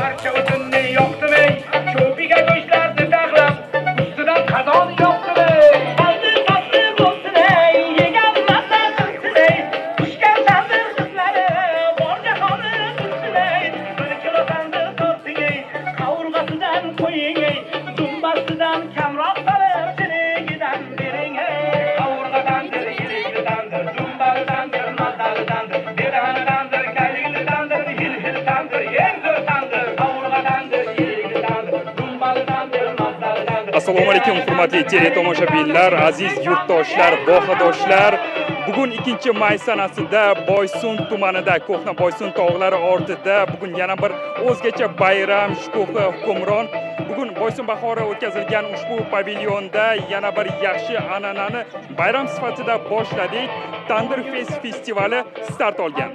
Archa o'tinni yoqdim-ey, ko'piga go'shtlarni taxlab, ustidan qazon yoqdim-ey. Qalbi tatli bo'lsin-ey, yegan mazza qilsin-ey, pishgan tandir qizlari bor jahoni bilsin-ey. Bir kilo tandir torting-ey, qovurg'asidan qo'ying-ey, dumbasidan kamroq solib chirigidan bering-ey. Qovurg'a tandir, yirikli tandir, dumbali tandir, mazali tandir, bedani tandir, kaylikli tandir, hil tandir, eng zo'r tandir. Assalomu alaykum hurmatli teletomoshabinlar, aziz yurtdoshlar, vohadoshlar. Bugun 2-may sanasida Boysun tumanida, Ko'hna Boysun tog'lari ortida bugun yana bir o'zgacha bayram shukuhi hukmron. Bugun Boysun bahori o'tkazilgan ushbu pavilyonda yana bir yaxshi an'anani bayram sifatida boshladik. Tandir Fest festivali start olgan.